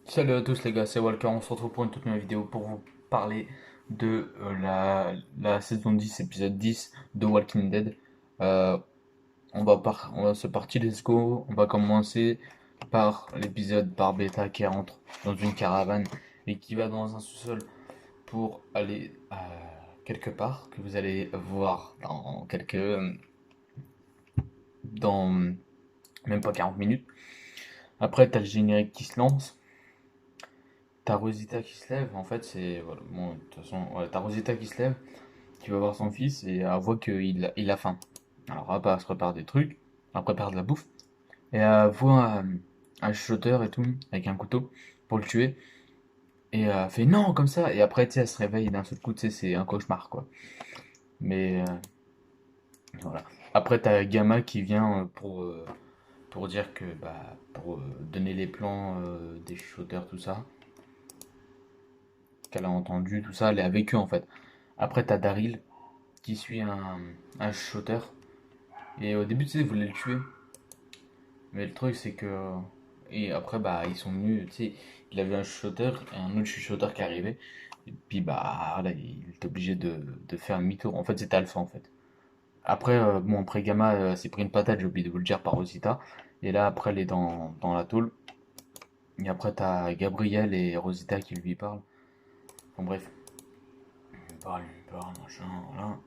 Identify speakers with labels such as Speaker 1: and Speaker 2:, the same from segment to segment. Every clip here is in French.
Speaker 1: Salut à tous les gars, c'est Walker, on se retrouve pour une toute nouvelle vidéo pour vous parler de la saison 10, épisode 10 de Walking Dead. Euh, se partir, let's go. On va commencer par l'épisode par Beta qui rentre dans une caravane et qui va dans un sous-sol pour aller quelque part que vous allez voir dans même pas 40 minutes. Après, t'as le générique qui se lance. T'as Rosita qui se lève, en fait, c'est. Voilà, bon, de toute façon, ouais, t'as Rosita qui se lève, qui va voir son fils et elle voit qu'il a faim. Alors, hop, elle se prépare des trucs, elle prépare de la bouffe, et elle voit un chuchoteur et tout, avec un couteau, pour le tuer, et elle fait non, comme ça, et après, tu sais, elle se réveille d'un seul coup, tu sais, c'est un cauchemar, quoi. Mais voilà. Après, t'as Gamma qui vient pour dire que, bah, pour donner les plans des chuchoteurs, tout ça, qu'elle a entendu, tout ça, elle est avec eux, en fait. Après, t'as Daryl qui suit un chuchoteur. Et au début, tu sais, ils voulaient le tuer. Mais le truc, c'est que. Et après, bah, ils sont venus, tu sais, il avait un chuchoteur et un autre chuchoteur qui arrivait. Et puis, bah, là, il était obligé de faire un demi-tour. En fait, c'était Alpha, en fait. Après, bon, après Gamma s'est pris une patate, j'ai oublié de vous le dire, par Rosita. Et là, après, elle est dans la tôle. Et après, t'as Gabriel et Rosita qui lui parlent. Bon, bref, il parle, machin, voilà.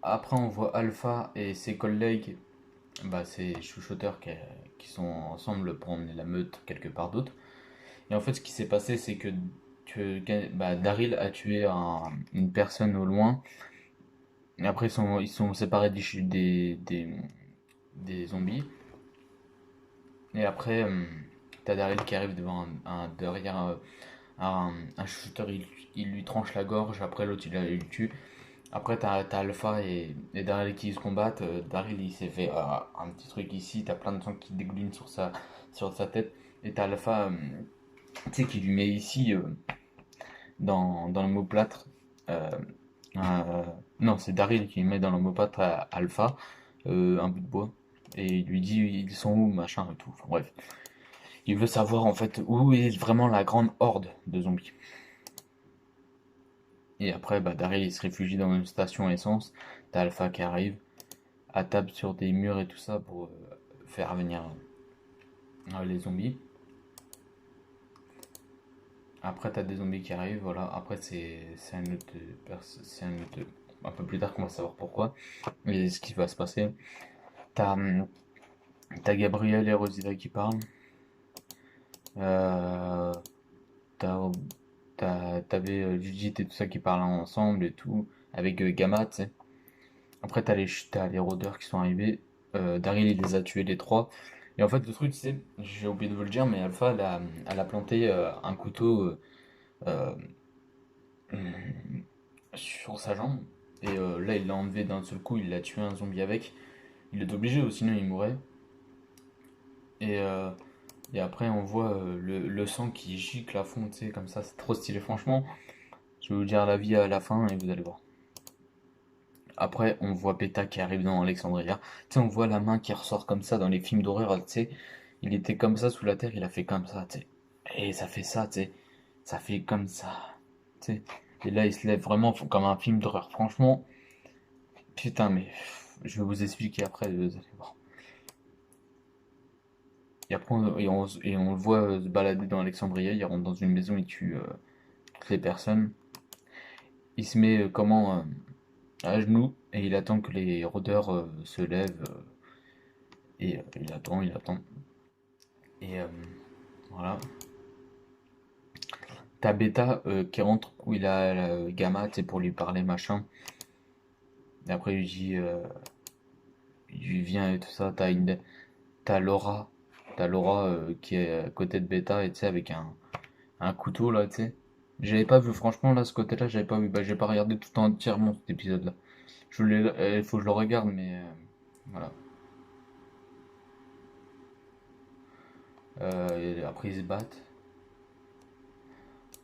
Speaker 1: Après, on voit Alpha et ses collègues, bah, ces chuchoteurs qui sont ensemble pour emmener la meute quelque part d'autre. Et en fait, ce qui s'est passé, c'est que Daryl a tué une personne au loin. Et après, ils sont séparés des zombies. Et après, t'as Daryl qui arrive derrière un chuchoteur, il lui tranche la gorge. Après, l'autre, il le tue. Après, t'as Alpha et Daryl qui se combattent. Daryl, il s'est fait un petit truc ici. T'as plein de sang qui dégouline sur sa tête. Et t'as Alpha, tu sais, qui lui met ici, dans l'omoplâtre. Euh, euh, non, c'est Daryl qui lui met dans l'omoplâtre à Alpha, un bout de bois. Et il lui dit, ils sont où, machin et tout. Enfin, bref. Il veut savoir, en fait, où est vraiment la grande horde de zombies. Et après, bah, Daryl, il se réfugie dans une station essence. T'as Alpha qui arrive, à table sur des murs et tout ça pour faire venir les zombies. Après, t'as des zombies qui arrivent, voilà. Après, c'est un peu plus tard qu'on va savoir pourquoi et ce qui va se passer. T'as t'as Gabriel et Rosita qui parlent. Euh, t'as, t'avais Judith et tout ça qui parlent ensemble et tout, avec Gamma, tu sais. Après, t'as les rôdeurs qui sont arrivés. Daryl, il les a tués les trois. Et en fait, le truc, tu sais, j'ai oublié de vous le dire, mais Alpha, elle a planté un couteau euh, sur sa jambe. Et là, il l'a enlevé d'un seul coup, il a tué un zombie avec. Il est obligé, ou sinon il mourrait. Et, euh, et après, on voit le sang qui gicle à fond, tu sais, comme ça, c'est trop stylé. Franchement, je vais vous dire la vie à la fin et vous allez voir. Après, on voit Beta qui arrive dans Alexandria. Tu sais, on voit la main qui ressort comme ça dans les films d'horreur, tu sais. Il était comme ça sous la terre, il a fait comme ça, tu sais. Et ça fait ça, tu sais. Ça fait comme ça, tu sais. Et là, il se lève vraiment comme un film d'horreur. Franchement, putain, mais je vais vous expliquer après, vous allez voir. Et après, on le voit se balader dans Alexandria. Il rentre dans une maison, il tue toutes les personnes. Il se met à genoux et il attend que les rôdeurs se lèvent. Et il attend. Et voilà. T'as Beta qui rentre où il a Gamma, c'est pour lui parler, machin. Et après, il lui vient et tout ça. T'as Laura. T'as Laura qui est à côté de Beta, et tu sais, avec un couteau là, tu sais. J'avais pas vu, franchement, là, ce côté-là, j'avais pas vu. Bah, j'ai pas regardé tout entièrement cet épisode-là. Il faut que je le regarde, mais voilà. Et après, ils se battent.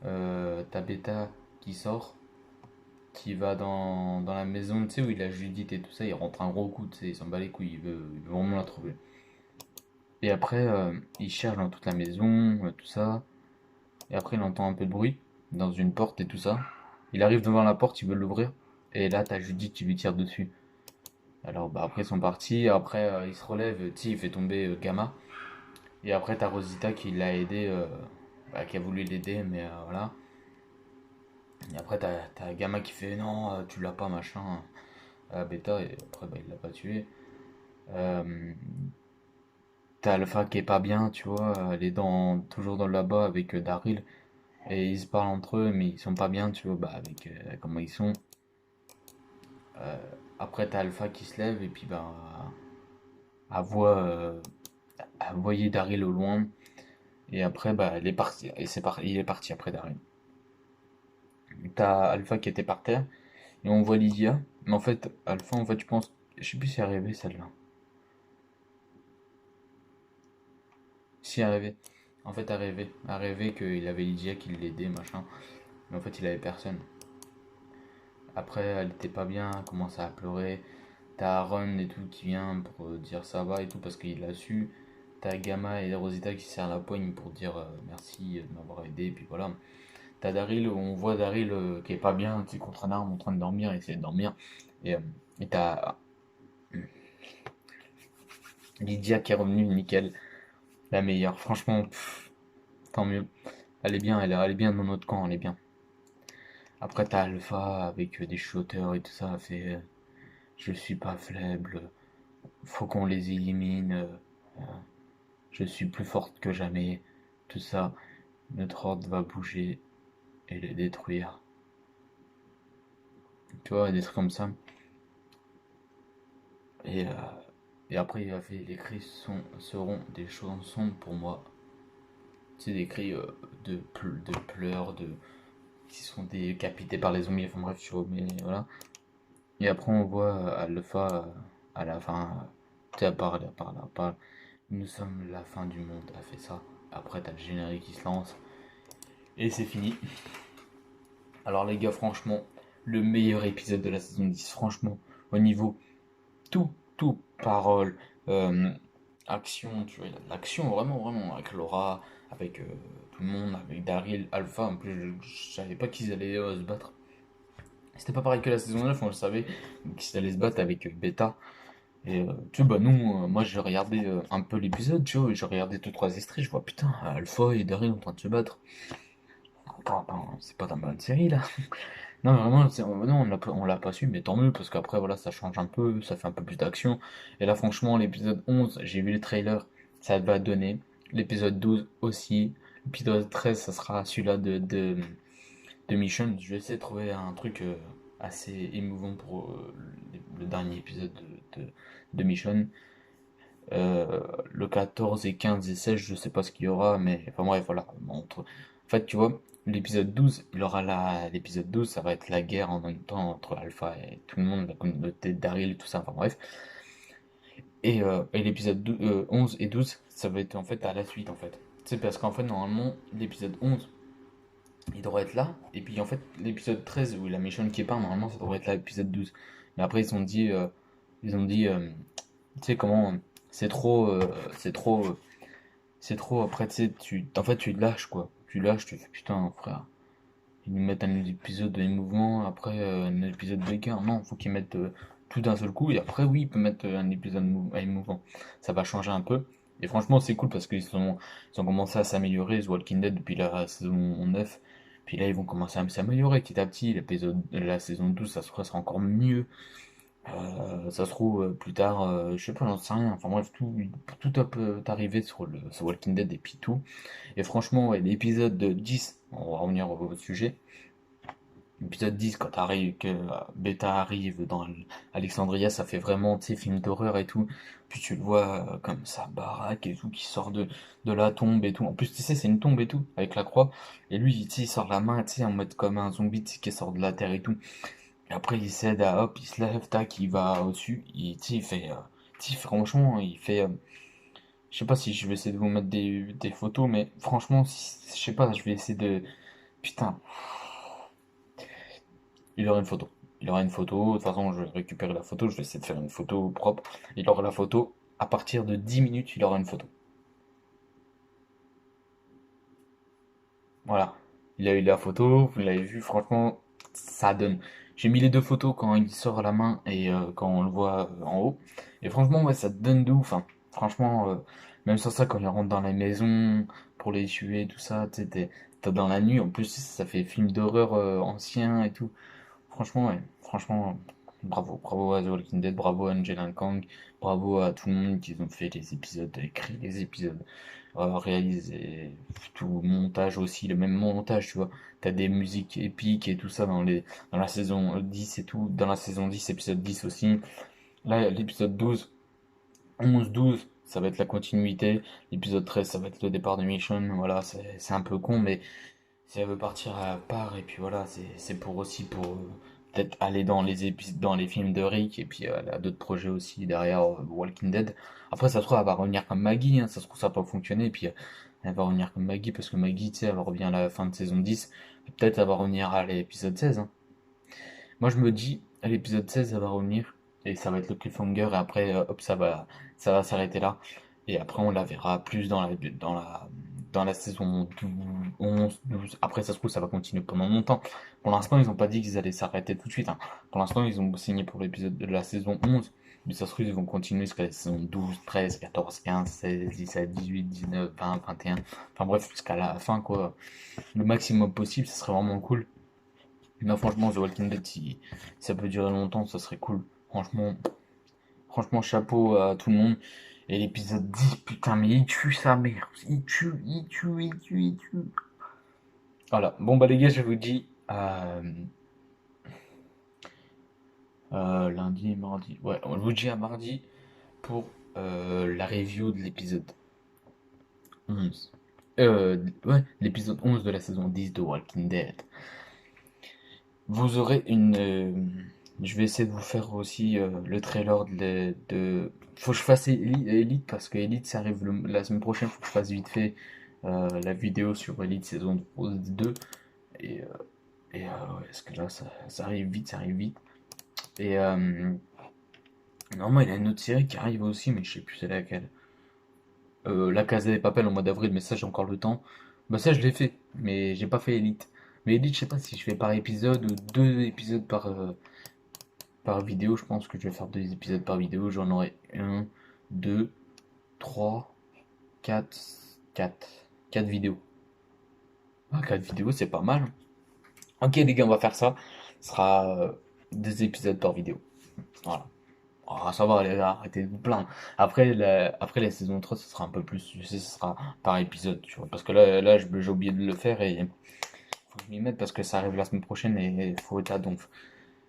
Speaker 1: T'as Beta qui sort, qui va dans la maison, tu sais, où il a Judith et tout ça, il rentre un gros coup, tu sais, il s'en bat les couilles, il veut vraiment la trouver. Et après, il cherche dans toute la maison, tout ça. Et après, il entend un peu de bruit dans une porte et tout ça. Il arrive devant la porte, il veut l'ouvrir. Et là, t'as Judith qui lui tire dessus. Alors, bah, après, ils sont partis. Après, il se relève, tu sais, il fait tomber Gamma. Et après, t'as Rosita qui l'a aidé, bah, qui a voulu l'aider, mais voilà. Et après, t'as Gamma qui fait non, tu l'as pas, machin, à Beta. Et après, bah, il l'a pas tué. Euh, T'as Alpha qui est pas bien, tu vois. Elle est toujours dans le là-bas avec Daryl. Et ils se parlent entre eux, mais ils sont pas bien, tu vois, bah, avec comment ils sont. Euh, Après, t'as Alpha qui se lève et puis bah, elle voit, elle voyait Daryl au loin. Et après, bah, elle est partie. Et il est parti après Daryl. T'as Alpha qui était par terre. Et on voit Lydia. Mais en fait, Alpha, en fait, je pense. Je sais plus si elle rêvait celle-là. Si elle rêvait. En fait, elle rêvait. Elle rêvait qu'il avait Lydia qui l'aidait, machin. Mais en fait, il avait personne. Après, elle était pas bien, elle commence à pleurer. T'as Aaron et tout qui vient pour dire ça va et tout parce qu'il l'a su. T'as Gamma et Rosita qui serrent la poigne pour dire merci de m'avoir aidé. Et puis voilà. T'as Daryl, on voit Daryl qui est pas bien, tu sais, contre un arbre en train de dormir, il essaie de dormir. Et, euh, et t'as Lydia qui est revenue, nickel, la meilleure. Franchement, tant mieux. Elle est bien dans notre camp, elle est bien. Après, t'as Alpha avec des shooters et tout ça, elle fait je suis pas faible, faut qu'on les élimine. Euh, Je suis plus forte que jamais. Tout ça, notre horde va bouger et les détruire. Tu vois, des trucs comme ça. Et, euh, et après, il a fait les cris seront des chansons pour moi. C'est des cris de pleurs, qui sont décapités par les zombies. Enfin bref, tu vois, mais voilà. Et après, on voit Alpha à la fin. Tu sais, elle parle. Nous sommes la fin du monde, a fait ça. Après, t'as le générique qui se lance. Et c'est fini. Alors les gars, franchement, le meilleur épisode de la saison 10, franchement, au niveau tout, tout, parole, euh, action, tu vois, il y a de l'action vraiment, vraiment, avec Laura, avec tout le monde, avec Daryl, Alpha, en plus je savais pas qu'ils allaient se battre. C'était pas pareil que la saison 9, on le savait, qu'ils allaient se battre avec Beta. Et tu vois, bah nous, moi j'ai regardé un peu l'épisode, tu vois, j'ai regardé 2-3 extraits, je vois putain, Alpha et Daryl en train de se battre. Attends, c'est pas dans ma bonne série là. Non, mais vraiment, non, on l'a pas su, mais tant mieux, parce qu'après, voilà, ça change un peu, ça fait un peu plus d'action. Et là, franchement, l'épisode 11 j'ai vu le trailer, ça va donner. L'épisode 12 aussi. L'épisode 13 ça sera celui-là de Mission. Je vais essayer de trouver un truc assez émouvant pour le dernier épisode de Mission. Le 14 et 15 et 16 je sais pas ce qu'il y aura, mais enfin bref, voilà. En fait, tu vois, l'épisode 12 ça va être la guerre en même temps entre Alpha et tout le monde, la communauté Daryl et tout ça, enfin bref. Et l'épisode 11 et 12 ça va être en fait à la suite, en fait. C'est parce qu'en fait, normalement, l'épisode 11 il devrait être là, et puis en fait, l'épisode 13 où la mission qui est pas, normalement, ça devrait être là, l'épisode 12. Mais après, ils ont dit, tu sais comment, c'est trop, c'est trop. C'est trop, après, tu sais, en fait, tu lâches, quoi. Tu lâches, tu fais, putain, frère. Ils nous mettent un épisode émouvant, après un épisode de guerre. Non, faut qu'ils mettent tout d'un seul coup, et après, oui, ils peuvent mettre un épisode émouvant. Ça va changer un peu. Et franchement, c'est cool parce ils ont commencé à s'améliorer, The Walking Dead, depuis la saison 9. Puis là, ils vont commencer à s'améliorer petit à petit. La saison 12, ça sera encore mieux. Ça se trouve plus tard, je sais pas, j'en sais rien. Enfin bref, tout peut arriver sur Walking Dead et puis tout. Et franchement, ouais, l'épisode 10, on va revenir au sujet. L'épisode 10, quand Beta arrive dans Alexandria, ça fait vraiment, tu sais, film d'horreur et tout. Puis tu le vois comme sa baraque et tout, qui sort de la tombe et tout. En plus, tu sais, c'est une tombe et tout, avec la croix. Et lui, tu sais, il sort la main, tu sais, en mode comme un zombie, tu sais, qui sort de la terre et tout. Et après, il cède à hop, il se lève, tac, il va au-dessus. Tu sais, tu sais, franchement, il fait. Je sais pas si je vais essayer de vous mettre des photos, mais franchement, je sais pas, je vais essayer de. Putain, il aura une photo. Il aura une photo. De toute façon, je vais récupérer la photo, je vais essayer de faire une photo propre. Il aura la photo. À partir de 10 minutes, il aura une photo. Voilà. Il a eu la photo, vous l'avez vu, franchement, ça donne. J'ai mis les deux photos quand il sort à la main et quand on le voit en haut. Et franchement, ouais, ça donne de ouf, hein. Franchement, même sans ça, quand il rentre dans la maison pour les tuer, tout ça, tu sais, t'es dans la nuit. En plus, ça fait film d'horreur ancien et tout. Franchement, ouais. Franchement, bravo. Bravo à The Walking Dead, bravo à Angela Kang, bravo à tout le monde qui ont fait les épisodes, écrit les épisodes, réalisé tout, montage aussi, le même montage, tu vois. T'as des musiques épiques et tout ça dans la saison 10 et tout, dans la saison 10 épisode 10 aussi. Là, l'épisode 12, 11, 12, ça va être la continuité. L'épisode 13, ça va être le départ de Mission. Voilà, c'est un peu con, mais si elle veut partir à part, et puis voilà, c'est pour aussi pour peut-être aller dans dans les films de Rick, et puis elle a d'autres projets aussi derrière Walking Dead. Après, ça se trouve, elle va revenir comme Maggie, hein, ça se trouve, ça va pas fonctionner, et puis elle va revenir comme Maggie, parce que Maggie, tu sais, elle revient à la fin de saison 10, peut-être elle va revenir à l'épisode 16, hein. Moi, je me dis, à l'épisode 16, elle va revenir, et ça va être le cliffhanger, et après, hop, ça va s'arrêter là. Et après, on la verra plus dans la saison 12, 11, 12. Après, ça se trouve, ça va continuer pendant longtemps. Pour l'instant, ils n'ont pas dit qu'ils allaient s'arrêter tout de suite, hein. Pour l'instant, ils ont signé pour l'épisode de la saison 11. Mais ça se trouve, ils vont continuer jusqu'à la saison 12, 13, 14, 15, 16, 17, 18, 19, 20, 21. Enfin bref, jusqu'à la fin, quoi. Le maximum possible, ce serait vraiment cool. Non, franchement, The Walking Dead, si ça peut durer longtemps, ça serait cool. Franchement, chapeau à tout le monde. Et l'épisode 10, putain, mais il tue sa mère. Il tue. Voilà. Bon, bah, les gars, je vous dis lundi et mardi. Ouais, on vous dit à mardi pour la review de l'épisode 11. Ouais, l'épisode 11 de la saison 10 de Walking Dead. Vous aurez je vais essayer de vous faire aussi le trailer Faut que je fasse Elite parce que Elite ça arrive la semaine prochaine. Faut que je fasse vite fait la vidéo sur Elite saison 2. Et, euh, ouais, parce que là ça arrive vite, ça arrive vite. Et normalement il y a une autre série qui arrive aussi, mais je sais plus c'est laquelle. La Casa des Papel en mois d'avril, mais ça j'ai encore le temps. Bah ça je l'ai fait, mais j'ai pas fait Elite. Mais Elite, je sais pas si je fais par épisode ou deux épisodes par vidéo. Je pense que je vais faire deux épisodes par vidéo. J'en aurai un, deux, trois, quatre, quatre. Quatre vidéos. Ah, quatre vidéos, c'est pas mal, hein. Ok les gars, on va faire ça. Ce sera deux épisodes par vidéo. Voilà. Ah, ça va les gars, arrêtez de vous plaindre. Après la saison 3, ce sera un peu plus, je sais, ce sera par épisode, tu vois. Parce que là j'ai oublié de le faire et faut que je m'y mette parce que ça arrive la semaine prochaine et il faut être donc.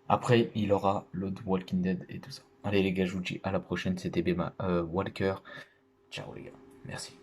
Speaker 1: Après, il aura l'autre Walking Dead et tout ça. Allez les gars, je vous dis à la prochaine, c'était Bema Walker. Ciao les gars, merci.